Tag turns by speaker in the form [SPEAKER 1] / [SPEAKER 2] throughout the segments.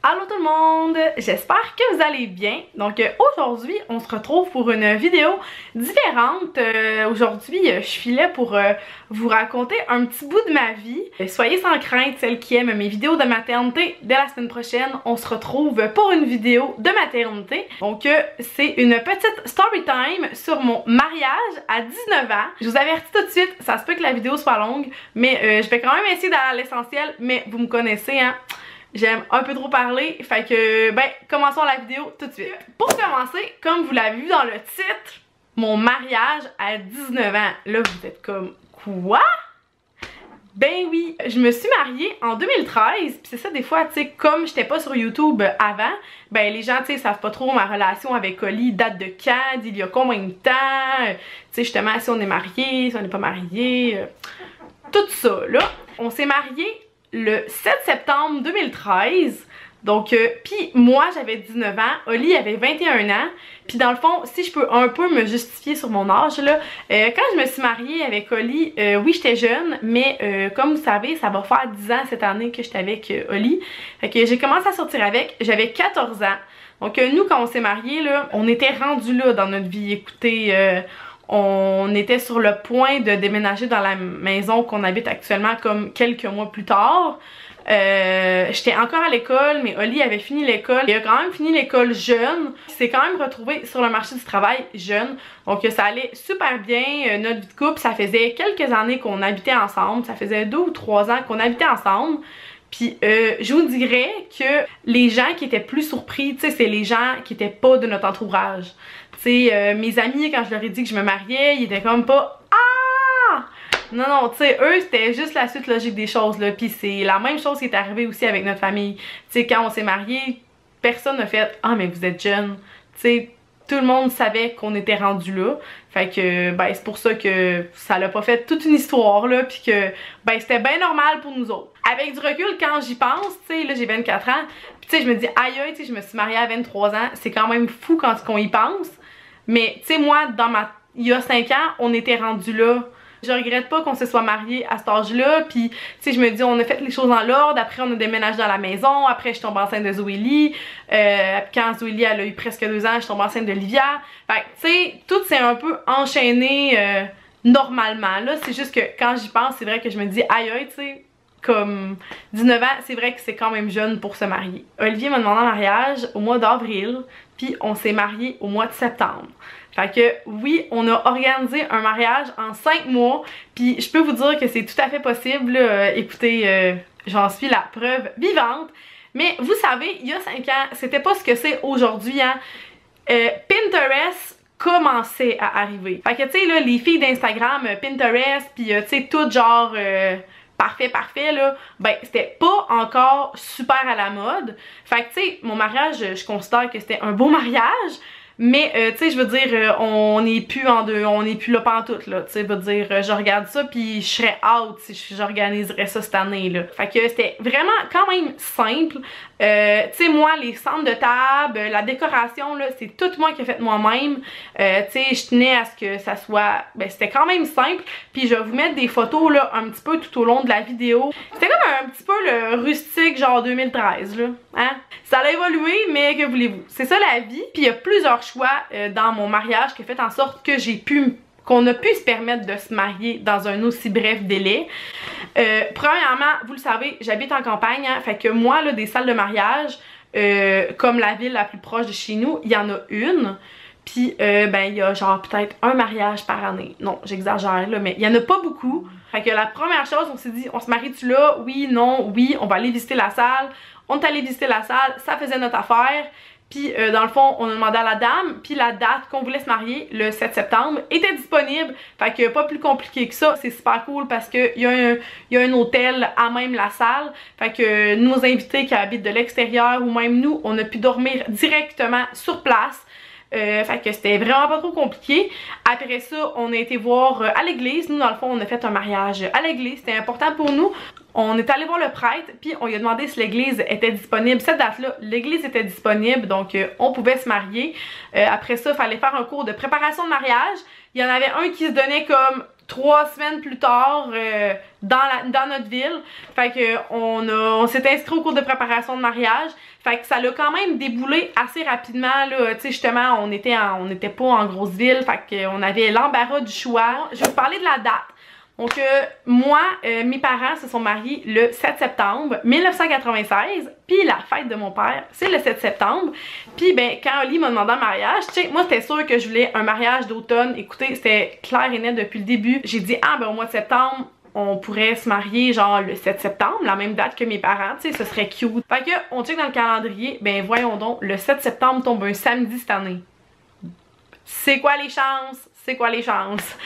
[SPEAKER 1] Allô tout le monde! J'espère que vous allez bien. Donc aujourd'hui, on se retrouve pour une vidéo différente. Aujourd'hui, je filais pour vous raconter un petit bout de ma vie. Soyez sans crainte, celles qui aiment mes vidéos de maternité. Dès la semaine prochaine, on se retrouve pour une vidéo de maternité. Donc c'est une petite story time sur mon mariage à 19 ans. Je vous avertis tout de suite, ça se peut que la vidéo soit longue, mais je vais quand même essayer d'aller à l'essentiel. Mais vous me connaissez, hein? J'aime un peu trop parler, fait que, commençons la vidéo tout de suite. Pour commencer, comme vous l'avez vu dans le titre, mon mariage à 19 ans. Là, vous êtes comme, quoi? Ben oui, je me suis mariée en 2013, pis c'est ça des fois, tu sais, comme j'étais pas sur YouTube avant, ben les gens, tu sais, savent pas trop ma relation avec Oli, date de quand, d'il y a combien de temps, tu sais, justement, si on est marié, si on n'est pas marié, tout ça, là. On s'est mariés le 7 septembre 2013, donc, puis moi j'avais 19 ans, Oli avait 21 ans, puis dans le fond, si je peux un peu me justifier sur mon âge là, quand je me suis mariée avec Oli, oui j'étais jeune, mais comme vous savez, ça va faire 10 ans cette année que j'étais avec Oli, fait que j'ai commencé à sortir avec, j'avais 14 ans, donc nous quand on s'est mariés là, on était rendus là dans notre vie, écoutez, on était sur le point de déménager dans la maison qu'on habite actuellement comme quelques mois plus tard. J'étais encore à l'école, mais Oli avait fini l'école. Il a quand même fini l'école jeune. Il s'est quand même retrouvé sur le marché du travail jeune. Donc ça allait super bien. Notre vie de couple, ça faisait quelques années qu'on habitait ensemble. Ça faisait 2 ou 3 ans qu'on habitait ensemble. Puis je vous dirais que les gens qui étaient plus surpris, tu sais, c'est les gens qui étaient pas de notre entourage. Tu sais, mes amis, quand je leur ai dit que je me mariais, ils étaient comme pas « Ah! » Non, non, tu sais, eux, c'était juste la suite logique des choses, là. Puis c'est la même chose qui est arrivée aussi avec notre famille. Tu sais, quand on s'est mariés, personne n'a fait « Ah, mais vous êtes jeune. » Tu sais, tout le monde savait qu'on était rendu là. Fait que, c'est pour ça que ça l'a pas fait toute une histoire, là. Puis que, c'était bien normal pour nous autres. Avec du recul, quand j'y pense, tu sais, là, j'ai 24 ans. Puis tu sais, je me dis, aïe, aïe, tu sais, je me suis mariée à 23 ans. C'est quand même fou quand on y pense. Mais, tu sais, moi, il y a 5 ans, on était rendu là. Je regrette pas qu'on se soit mariés à cet âge-là, puis tu sais, je me dis, on a fait les choses en l'ordre, après on a déménagé dans la maison, après je tombe enceinte de Zoélie, quand Zoélie elle a eu presque 2 ans, je tombe enceinte d'Olivia, fait tu sais, tout s'est un peu enchaîné normalement, là, c'est juste que quand j'y pense, c'est vrai que je me dis, aïe aïe, tu sais, comme 19 ans, c'est vrai que c'est quand même jeune pour se marier. Olivier m'a demandé en mariage au mois d'avril, puis on s'est mariés au mois de septembre. Fait que oui, on a organisé un mariage en 5 mois, puis je peux vous dire que c'est tout à fait possible, écoutez, j'en suis la preuve vivante. Mais vous savez, il y a 5 ans, c'était pas ce que c'est aujourd'hui, hein. Pinterest commençait à arriver. Fait que tu sais là, les filles d'Instagram, Pinterest, puis tu sais, tout genre parfait là, c'était pas encore super à la mode. Fait que tu sais, mon mariage, je considère que c'était un beau mariage. Mais tu sais, je veux dire, on n'est plus là pantoute là, tu sais, je veux dire, je regarde ça puis je serais out si j'organiserais ça cette année là. Fait que c'était vraiment quand même simple. Tu sais, moi, les centres de table, la décoration là, c'est tout moi qui ai fait moi-même. Tu sais, je tenais à ce que ça soit, c'était quand même simple. Puis je vais vous mettre des photos là un petit peu tout au long de la vidéo. C'était comme un petit peu le rustique genre 2013 là, hein. Ça a évolué, mais que voulez-vous, c'est ça la vie. Puis il y a plusieurs choix dans mon mariage qui a fait en sorte que qu'on a pu se permettre de se marier dans un aussi bref délai. Premièrement, vous le savez, j'habite en campagne, hein, fait que moi, là, des salles de mariage, comme la ville la plus proche de chez nous, il y en a une. Puis, il y a genre peut-être un mariage par année. Non, j'exagère là, mais il y en a pas beaucoup. Fait que la première chose, on s'est dit, on se marie-tu là? Oui, non, oui, on va aller visiter la salle. On est allé visiter la salle, ça faisait notre affaire. Puis dans le fond, on a demandé à la dame, puis la date qu'on voulait se marier, le 7 septembre, était disponible. Fait que pas plus compliqué que ça, c'est super cool parce qu'il y a un hôtel à même la salle. Fait que nos invités qui habitent de l'extérieur ou même nous, on a pu dormir directement sur place. Fait que c'était vraiment pas trop compliqué. Après ça, on a été voir à l'église. Nous, dans le fond, on a fait un mariage à l'église. C'était important pour nous. On est allé voir le prêtre, puis on lui a demandé si l'église était disponible. Cette date-là, l'église était disponible, donc on pouvait se marier. Après ça, il fallait faire un cours de préparation de mariage. Il y en avait un qui se donnait comme 3 semaines plus tard dans notre ville. Fait que on s'est inscrit au cours de préparation de mariage. Fait que ça l'a quand même déboulé assez rapidement là. Tu sais, justement, on était pas en grosse ville. Fait qu'on avait l'embarras du choix. Je vais vous parler de la date. Donc moi, mes parents se sont mariés le 7 septembre 1996, puis la fête de mon père, c'est le 7 septembre. Puis ben, quand Oli m'a demandé un mariage, tu sais, moi c'était sûr que je voulais un mariage d'automne. Écoutez, c'était clair et net depuis le début. J'ai dit, ah ben au mois de septembre, on pourrait se marier genre le 7 septembre, la même date que mes parents, tu sais, ce serait cute. Fait que, on check dans le calendrier, ben voyons donc, le 7 septembre tombe un samedi cette année. C'est quoi les chances? C'est quoi les chances?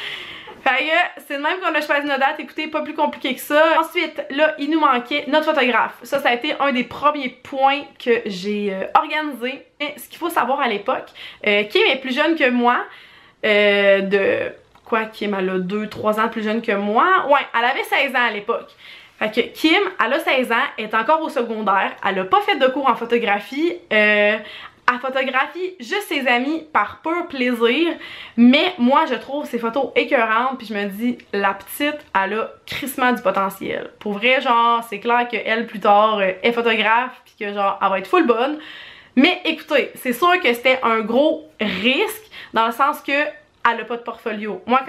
[SPEAKER 1] Fait que c'est de même qu'on a choisi nos dates, écoutez, pas plus compliqué que ça. Ensuite, là, il nous manquait notre photographe. Ça a été un des premiers points que j'ai organisé. Mais ce qu'il faut savoir à l'époque, Kim est plus jeune que moi, Kim, elle a 2-3 ans de plus jeune que moi. Ouais, elle avait 16 ans à l'époque. Fait que Kim, elle a 16 ans, elle est encore au secondaire, elle a pas fait de cours en photographie. Elle photographie juste ses amis par pur plaisir, mais moi je trouve ses photos écœurantes, puis je me dis, la petite, elle a crissement du potentiel. Pour vrai, genre, c'est clair qu'elle plus tard est photographe, puis que genre, elle va être full bonne. Mais écoutez, c'est sûr que c'était un gros risque, dans le sens que elle a pas de portfolio. Moi,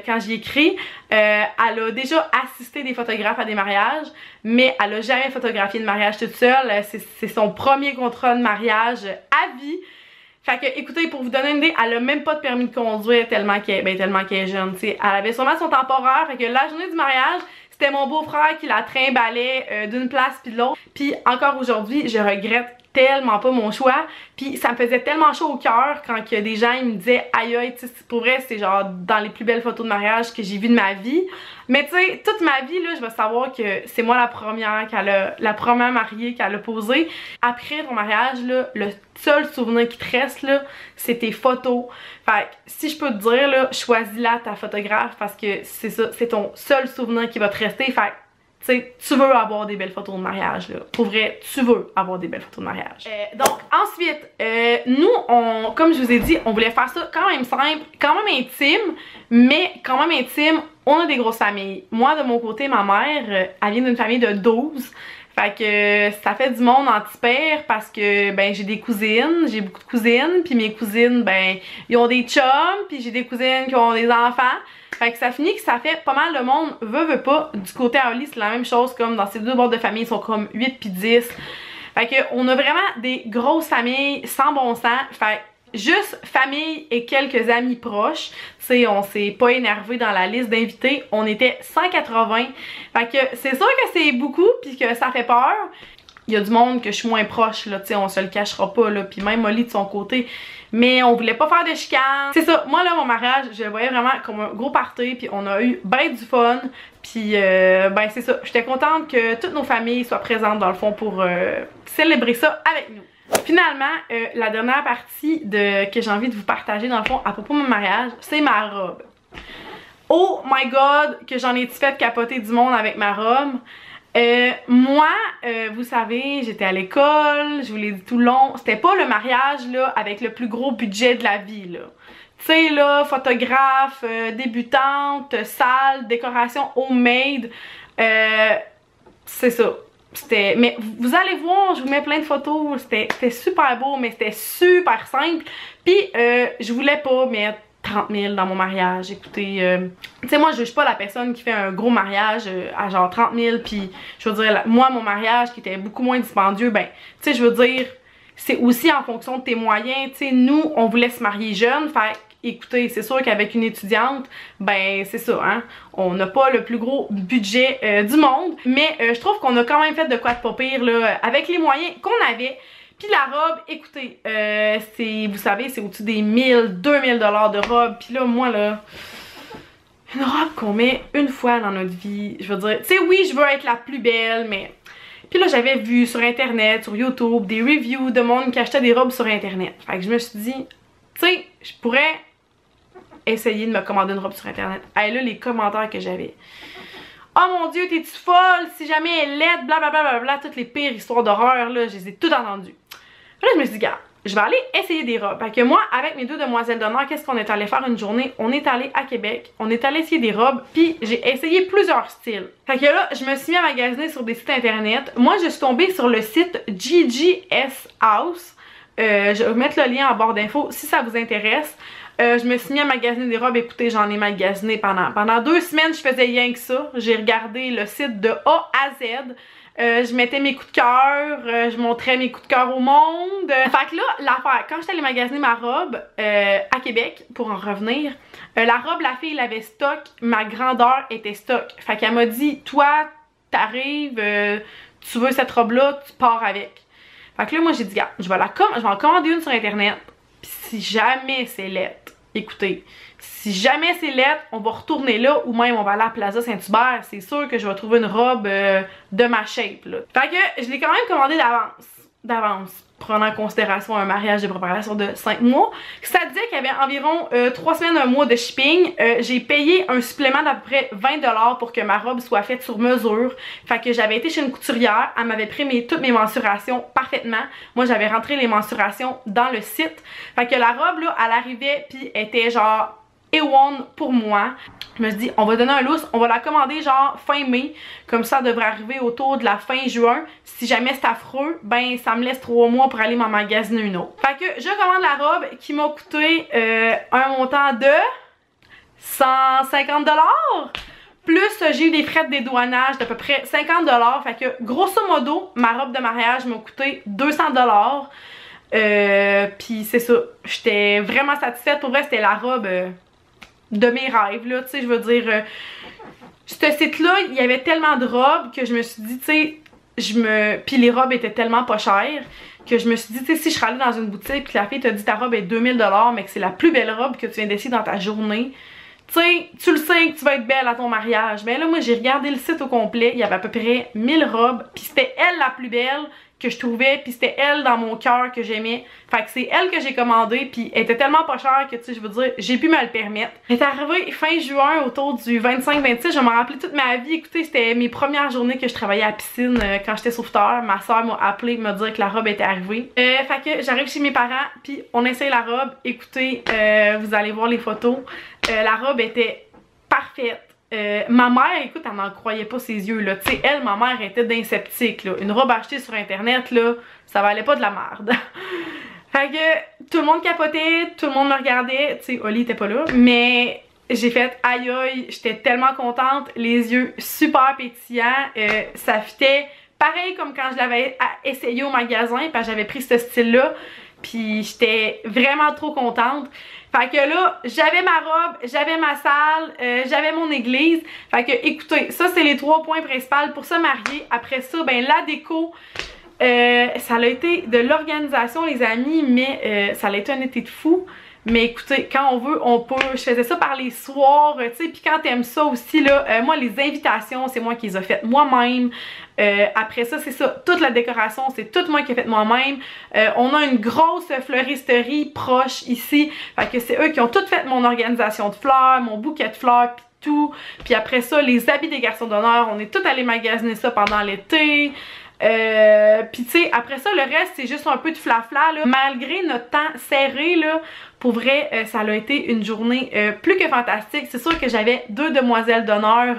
[SPEAKER 1] quand j'y écris, elle a déjà assisté des photographes à des mariages, mais elle a jamais photographié de mariage toute seule. C'est son premier contrat de mariage à vie. Fait que, écoutez, pour vous donner une idée, elle a même pas de permis de conduire tellement qu'elle est jeune. T'sais. Elle avait sûrement son temporaire. Fait que la journée du mariage, c'était mon beau-frère qui la trimballait d'une place puis de l'autre. Puis encore aujourd'hui, je regrette tellement pas mon choix, puis ça me faisait tellement chaud au cœur quand que des gens ils me disaient aïe aïe, tu sais, pour vrai c'est genre dans les plus belles photos de mariage que j'ai vues de ma vie. Mais tu sais, toute ma vie là, je vais savoir que c'est moi la première mariée qu'elle a posée. Après ton mariage là, le seul souvenir qui te reste là, c'est tes photos. Fait que si je peux te dire là, choisis-la ta photographe parce que c'est ça, c'est ton seul souvenir qui va te rester. Fait que tu sais, tu veux avoir des belles photos de mariage, là. Pour vrai, tu veux avoir des belles photos de mariage. Donc, ensuite, nous, comme je vous ai dit, on voulait faire ça quand même simple, quand même intime, mais quand même intime, on a des grosses familles. Moi, de mon côté, ma mère, elle vient d'une famille de 12. Fait que ça fait du monde anti-père parce que ben j'ai des cousines, j'ai beaucoup de cousines, puis mes cousines ben ils ont des chums, puis j'ai des cousines qui ont des enfants. Fait que ça finit que ça fait pas mal de monde, veut pas. Du côté à Oli, c'est la même chose comme dans ces deux bords de famille, ils sont comme 8 puis 10. Fait que on a vraiment des grosses familles sans bon sens. Fait que juste famille et quelques amis proches. Tu sais, on s'est pas énervé dans la liste d'invités. On était 180. Fait que c'est sûr que c'est beaucoup puis que ça fait peur. Il y a du monde que je suis moins proche, là, tu sais, on se le cachera pas, là. Puis même Molly de son côté. Mais on voulait pas faire de chicane. C'est ça, moi là, mon mariage, je le voyais vraiment comme un gros party. Puis on a eu ben du fun. Puis ben c'est ça, j'étais contente que toutes nos familles soient présentes dans le fond pour célébrer ça avec nous. Finalement, la dernière partie que j'ai envie de vous partager dans le fond à propos de mon mariage, c'est ma robe. Oh my god, que j'en ai fait capoter du monde avec ma robe. Moi, vous savez, j'étais à l'école, je vous l'ai dit tout le long, c'était pas le mariage là avec le plus gros budget de la vie là. Tu sais là, photographe, débutante, salle, décoration homemade, c'est ça. Mais vous allez voir, je vous mets plein de photos, c'était super beau, mais c'était super simple. Puis je voulais pas mettre 30 000 dans mon mariage. Écoutez, tu sais, moi je juge pas la personne qui fait un gros mariage à genre 30 000, puis je veux dire, moi mon mariage qui était beaucoup moins dispendieux, ben, tu sais, je veux dire, c'est aussi en fonction de tes moyens. Tu sais, nous, on voulait se marier jeune, fait écoutez, c'est sûr qu'avec une étudiante, ben c'est ça, hein, on n'a pas le plus gros budget du monde, mais je trouve qu'on a quand même fait de quoi de pas pire, là, avec les moyens qu'on avait. Puis la robe, écoutez, vous savez, c'est au-dessus des 1000, 2000 $ de robe. Puis là, moi, là, une robe qu'on met une fois dans notre vie, je veux dire, tu sais, oui, je veux être la plus belle, mais... Puis là, j'avais vu sur Internet, sur YouTube, des reviews de monde qui achetait des robes sur Internet. Fait que je me suis dit, tu sais, je pourrais essayer de me commander une robe sur Internet. Et là, les commentaires que j'avais. Oh mon Dieu, t'es-tu folle? Si jamais elle est laide, blablabla, toutes les pires histoires d'horreur, là, je les ai toutes entendues. Là, je me suis dit, gars, je vais aller essayer des robes. Fait que moi, avec mes 2 demoiselles d'honneur, qu'est-ce qu'on est allé faire une journée? On est allé à Québec, on est allé essayer des robes, puis j'ai essayé plusieurs styles. Fait que là, je me suis mis à magasiner sur des sites internet. Moi, je suis tombée sur le site GGS House. Je vais vous mettre le lien en barre d'infos si ça vous intéresse. Je me suis mis à magasiner des robes. Écoutez, j'en ai magasiné pendant 2 semaines, je faisais rien que ça. J'ai regardé le site de A à Z. Je mettais mes coups de cœur, je montrais mes coups de cœur au monde. Fait que là, l'affaire, quand j'étais allée magasiner ma robe à Québec, pour en revenir, la robe, la fille l'avait stock, ma grandeur était stock. Fait qu'elle m'a dit, toi, t'arrives, tu veux cette robe-là, tu pars avec. Fait que là, moi, j'ai dit, gars, je vais en commander une sur internet, pis si jamais c'est lettre, écoutez, si jamais c'est lettre, on va retourner là ou même on va aller à Plaza Saint-Hubert. C'est sûr que je vais trouver une robe de ma shape, là. Fait que je l'ai quand même commandé d'avance, prenant en considération un mariage de préparation de 5 mois. Ça disait qu'il y avait environ 3 semaines, 1 mois de shipping. J'ai payé un supplément d'à peu près 20 $ pour que ma robe soit faite sur mesure. Fait que j'avais été chez une couturière, elle m'avait pris toutes mes mensurations parfaitement. Moi, j'avais rentré les mensurations dans le site. Fait que la robe, là, elle arrivait puis était genre A1 pour moi. Je me suis dit, on va donner un lousse, on va la commander genre fin mai, comme ça elle devrait arriver autour de la fin juin. Si jamais c'est affreux, ben ça me laisse 3 mois pour aller m'en magasiner une autre. Fait que je commande la robe qui m'a coûté un montant de 150 $. Plus j'ai eu des frais de dédouanage d'à peu près 50 $. Fait que grosso modo, ma robe de mariage m'a coûté 200 $. Puis c'est ça, j'étais vraiment satisfaite. Pour vrai, c'était la robe de mes rêves, là, tu sais, je veux dire, ce site-là, il y avait tellement de robes que je me suis dit, tu sais, puis les robes étaient tellement pas chères que je me suis dit, tu sais, si je serais allée dans une boutique puis que la fille t'a dit ta robe est 2000 $, mais que c'est la plus belle robe que tu viens d'essayer dans ta journée, tu sais, tu le sais que tu vas être belle à ton mariage. Ben là, moi, j'ai regardé le site au complet, il y avait à peu près 1000 robes, puis c'était elle la plus belle que je trouvais, puis c'était elle dans mon cœur que j'aimais. Fait que c'est elle que j'ai commandé, puis elle était tellement pas chère que, tu sais, je veux dire, j'ai pu me le permettre. Elle est arrivée fin juin, autour du 25-26, je vais m'en rappeler toute ma vie. Écoutez, c'était mes premières journées que je travaillais à la piscine quand j'étais sauveteur. Ma soeur m'a appelé me dire que la robe était arrivée. Fait que j'arrive chez mes parents, puis on essaye la robe. Écoutez, vous allez voir les photos. La robe était parfaite. Ma mère, écoute, elle n'en croyait pas ses yeux, là. Tu sais, elle, ma mère était d'un sceptique, là. Une robe achetée sur internet, là, ça valait pas de la merde. Fait que tout le monde capotait, tout le monde me regardait. Tu sais, Oli était pas là, mais j'ai fait aïe aïe, j'étais tellement contente. Les yeux super pétillants, ça fitait pareil comme quand je l'avais essayé au magasin, parce que j'avais pris ce style-là. Puis j'étais vraiment trop contente. Fait que là, j'avais ma robe, j'avais ma salle, j'avais mon église. Fait que écoutez, ça c'est les 3 points principaux pour se marier. Après ça, ben la déco, ça a été de l'organisation les amis, mais ça a été un été de fou. Mais écoutez, quand on veut, on peut. Je faisais ça par les soirs, tu sais. Puis quand t'aimes ça aussi, là, moi, les invitations, c'est moi qui les ai faites moi-même. Après ça, c'est ça. Toute la décoration, c'est tout moi qui ai fait moi-même. On a une grosse fleuristerie proche ici. Fait que c'est eux qui ont tout fait mon organisation de fleurs, mon bouquet de fleurs, puis tout. Puis après ça, les habits des garçons d'honneur, on est tous allés magasiner ça pendant l'été. Puis tu sais, après ça, le reste, c'est juste un peu de flafla, là. Malgré notre temps serré, là, pour vrai, ça a été une journée plus que fantastique. C'est sûr que j'avais 2 demoiselles d'honneur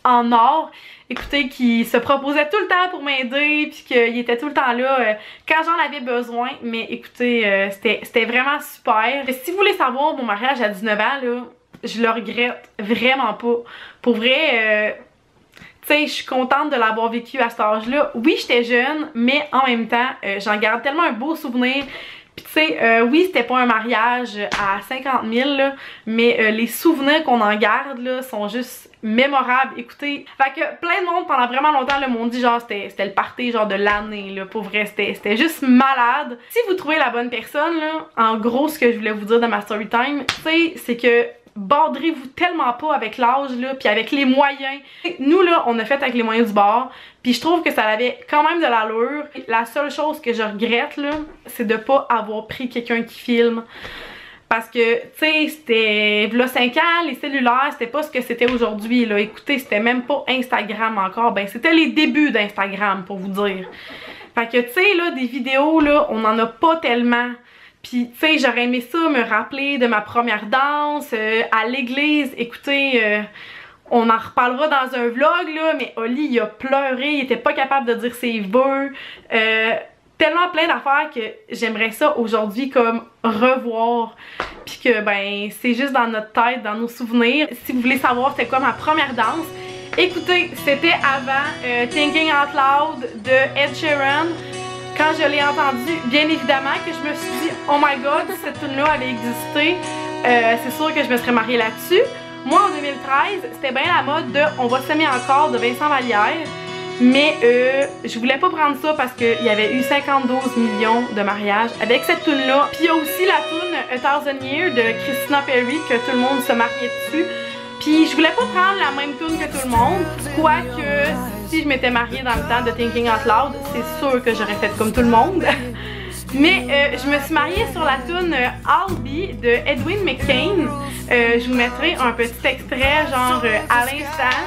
[SPEAKER 1] en or, écoutez, qui se proposaient tout le temps pour m'aider, puis qu'ils étaient tout le temps là quand j'en avais besoin. Mais écoutez, c'était vraiment super. Si vous voulez savoir, mon mariage à 19 ans, là, je le regrette vraiment pas. Pour vrai, tu sais, je suis contente de l'avoir vécu à cet âge-là. Oui, j'étais jeune, mais en même temps, j'en garde tellement un beau souvenir. Puis tu sais, oui, c'était pas un mariage à 50 000, là, mais les souvenirs qu'on en garde, là, sont juste mémorables. Écoutez, fait que plein de monde pendant vraiment longtemps le m'ont dit genre c'était le party genre de l'année, là. Pour vrai, c'était juste malade. Si vous trouvez la bonne personne, là, en gros, ce que je voulais vous dire dans ma story time, tu sais, c'est que bordrez-vous tellement pas avec l'âge, là, puis avec les moyens. Nous, là, on a fait avec les moyens du bord, puis je trouve que ça avait quand même de l'allure. La seule chose que je regrette, là, c'est de pas avoir pris quelqu'un qui filme. Parce que, tu sais, c'était là 5 ans, les cellulaires, c'était pas ce que c'était aujourd'hui, là. Écoutez, c'était même pas Instagram encore. Ben, c'était les débuts d'Instagram, pour vous dire. Fait que, tu sais, là, des vidéos, là, on en a pas tellement. Puis, tu sais, j'aurais aimé ça, me rappeler de ma première danse à l'église. Écoutez, on en reparlera dans un vlog, là, mais Oli, il a pleuré, il était pas capable de dire ses vœux. Tellement plein d'affaires que j'aimerais ça aujourd'hui comme revoir. Puis que, ben, c'est juste dans notre tête, dans nos souvenirs. Si vous voulez savoir c'était quoi ma première danse, écoutez, c'était avant Thinking Out Loud de Ed Sheeran. Quand je l'ai entendu, bien évidemment que je me suis dit « Oh my god, cette tune-là avait existé. C'est sûr que je me serais mariée là-dessus. » Moi, en 2013, c'était bien la mode de « On va s'aimer encore » de Vincent Vallière. Mais je voulais pas prendre ça parce qu'il y avait eu 52 millions de mariages avec cette tune-là. Puis il y a aussi la tune A Thousand Years de Christina Perri que tout le monde se mariait dessus. Puis je voulais pas prendre la même tune que tout le monde, quoique si je m'étais mariée dans le temps de Thinking Out Loud, c'est sûr que j'aurais fait comme tout le monde. Mais je me suis mariée sur la tune I'll Be de Edwin McCain. Je vous mettrai un petit extrait genre à l'instant.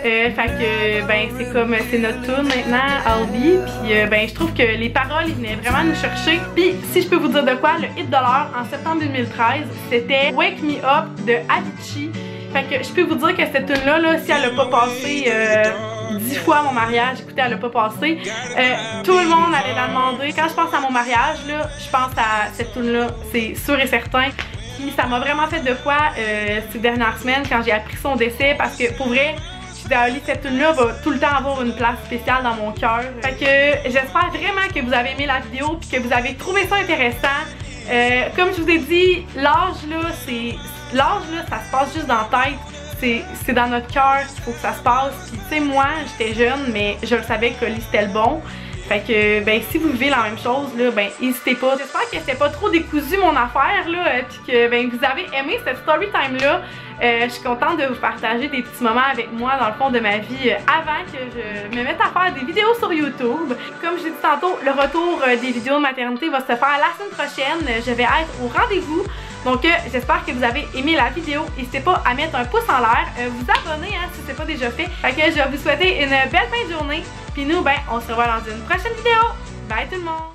[SPEAKER 1] Fait que ben c'est comme c'est notre tune maintenant, I'll Be. Puis ben je trouve que les paroles ils venaient vraiment nous chercher. Puis si je peux vous dire de quoi, le hit de l'heure en septembre 2013 c'était Wake Me Up de Avicii. Fait que je peux vous dire que cette tune là, si elle a pas passé 10 fois à mon mariage, écoutez, elle a pas passé, tout le monde allait la demander. Quand je pense à mon mariage là, je pense à cette tune là, c'est sûr et certain. Puis ça m'a vraiment fait de quoi ces dernières semaines quand j'ai appris son décès, parce que pour vrai, cette tune-là va tout le temps avoir une place spéciale dans mon cœur. Fait que j'espère vraiment que vous avez aimé la vidéo et que vous avez trouvé ça intéressant. Comme je vous ai dit, l'âge là, ça se passe juste dans la tête. C'est dans notre cœur qu'il faut que ça se passe. Puis tu sais, moi, j'étais jeune, mais je le savais que Oli c'était le bon. Fait que, ben, si vous vivez la même chose, là, ben, n'hésitez pas. J'espère que c'était pas trop décousu mon affaire, là, puis que, ben, vous avez aimé cette story time-là. Je suis contente de vous partager des petits moments avec moi, dans le fond, de ma vie avant que je me mette à faire des vidéos sur YouTube. Comme je l'ai dit tantôt, le retour des vidéos de maternité va se faire la semaine prochaine. Je vais être au rendez-vous. Donc, j'espère que vous avez aimé la vidéo. N'hésitez pas à mettre un pouce en l'air, vous abonner hein, si ce n'est pas déjà fait. Fait que je vais vous souhaiter une belle fin de journée. Puis nous, ben, on se revoit dans une prochaine vidéo. Bye tout le monde!